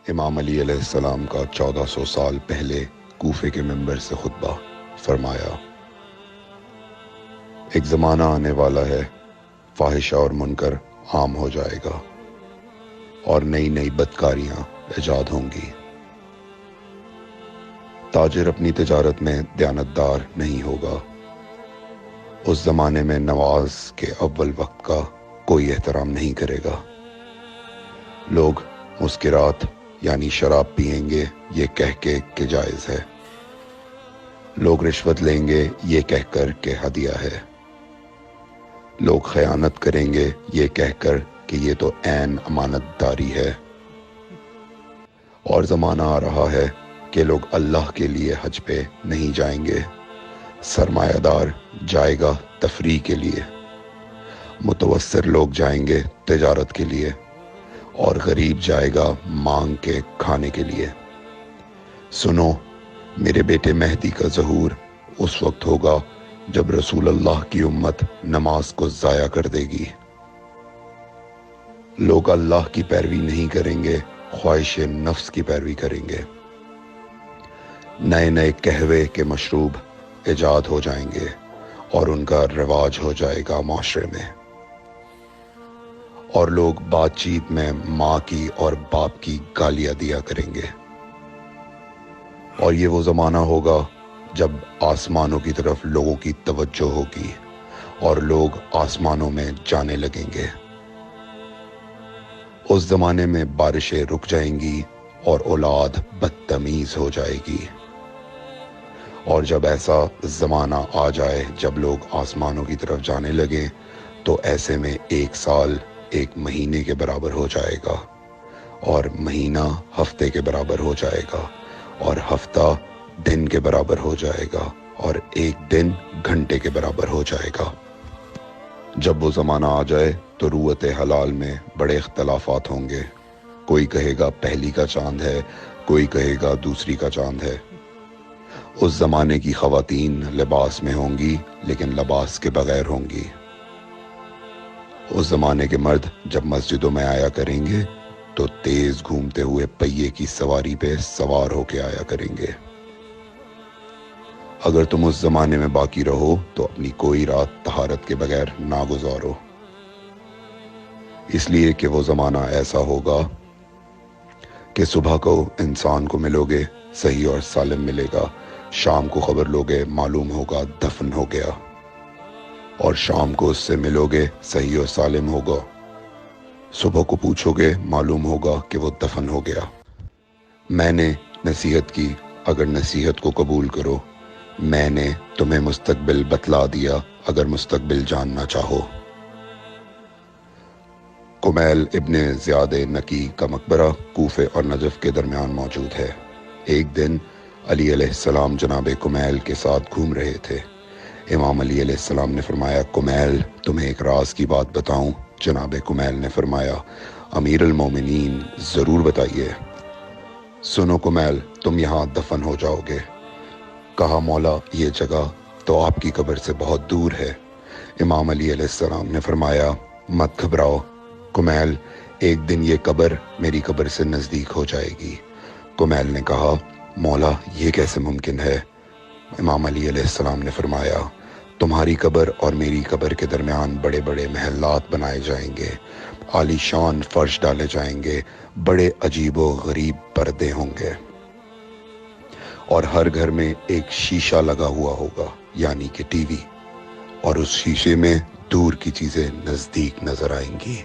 امام علی علیہ السلام کا 1400 سال پہلے کوفے کے منبر سے خطبہ فرمایا، ایک زمانہ آنے والا ہے، فاحشہ اور منکر عام ہو جائے گا اور نئی نئی بدکاریاں ایجاد ہوں گی۔ تاجر اپنی تجارت میں دیانتدار نہیں ہوگا۔ اس زمانے میں نماز کے اول وقت کا کوئی احترام نہیں کرے گا۔ لوگ مسکرات یعنی شراب پئیں گے یہ کہہ کے کہ جائز ہے۔ لوگ رشوت لیں گے یہ کہہ کر کہ ہدیہ ہے۔ لوگ خیانت کریں گے یہ کہہ کر کہ یہ تو عین امانت داری ہے۔ اور زمانہ آ رہا ہے کہ لوگ اللہ کے لیے حج پہ نہیں جائیں گے، سرمایہ دار جائے گا تفریح کے لیے، متوسر لوگ جائیں گے تجارت کے لیے، اور غریب جائے گا مانگ کے کھانے کے لیے۔ سنو، میرے بیٹے مہدی کا ظہور اس وقت ہوگا جب رسول اللہ کی امت نماز کو ضائع کر دے گی۔ لوگ اللہ کی پیروی نہیں کریں گے، خواہش نفس کی پیروی کریں گے۔ نئے نئے قہوے کے مشروب ایجاد ہو جائیں گے اور ان کا رواج ہو جائے گا معاشرے میں، اور لوگ بات چیت میں ماں کی اور باپ کی گالیاں دیا کریں گے۔ اور یہ وہ زمانہ ہوگا جب آسمانوں کی طرف لوگوں کی توجہ ہوگی اور لوگ آسمانوں میں جانے لگیں گے۔ اس زمانے میں بارشیں رک جائیں گی اور اولاد بدتمیز ہو جائے گی۔ اور جب ایسا زمانہ آ جائے جب لوگ آسمانوں کی طرف جانے لگیں تو ایسے میں ایک سال ایک مہینے کے برابر ہو جائے گا، اور مہینہ ہفتے کے برابر ہو جائے گا، اور ہفتہ دن کے برابر ہو جائے گا، اور ایک دن گھنٹے کے برابر ہو جائے گا۔ جب وہ زمانہ آ جائے تو روت حلال میں بڑے اختلافات ہوں گے۔ کوئی کہے گا پہلی کا چاند ہے، کوئی کہے گا دوسری کا چاند ہے۔ اس زمانے کی خواتین لباس میں ہوں گی لیکن لباس کے بغیر ہوں گی۔ اس زمانے کے مرد جب مسجدوں میں آیا کریں گے تو تیز گھومتے ہوئے پہیے کی سواری پہ سوار ہو کے آیا کریں گے۔ اگر تم اس زمانے میں باقی رہو تو اپنی کوئی رات طہارت کے بغیر نہ گزارو، اس لیے کہ وہ زمانہ ایسا ہوگا کہ صبح کو انسان کو ملو گے صحیح اور سالم ملے گا، شام کو خبر لوگے معلوم ہوگا دفن ہو گیا، اور شام کو اس سے ملو گے صحیح اور سالم ہوگا، صبح کو پوچھو گے معلوم ہوگا کہ وہ دفن ہو گیا۔ میں نے نصیحت کی، اگر نصیحت کو قبول کرو، میں نے تمہیں مستقبل بتلا دیا اگر مستقبل جاننا چاہو۔ کمیل ابن زیاد نکی کا مقبرہ کوفے اور نجف کے درمیان موجود ہے۔ ایک دن علی علیہ السلام جناب کمیل کے ساتھ گھوم رہے تھے۔ امام علی علیہ السلام نے فرمایا، کمیل تمہیں ایک راز کی بات بتاؤں؟ جناب کمیل نے فرمایا، امیر المومنین ضرور بتائیے۔ سنو کمیل، تم یہاں دفن ہو جاؤ گے۔ کہا، مولا یہ جگہ تو آپ کی قبر سے بہت دور ہے۔ امام علی علیہ السلام نے فرمایا، مت گھبراؤ کمیل، ایک دن یہ قبر میری قبر سے نزدیک ہو جائے گی۔ کمیل نے کہا، مولا یہ کیسے ممکن ہے؟ امام علی علیہ السلام نے فرمایا، تمہاری قبر اور میری قبر کے درمیان بڑے بڑے محلات بنائے جائیں گے، عالی شان فرش ڈالے جائیں گے، بڑے عجیب و غریب پردے ہوں گے، اور ہر گھر میں ایک شیشہ لگا ہوا ہوگا یعنی کہ ٹی وی، اور اس شیشے میں دور کی چیزیں نزدیک نظر آئیں گی۔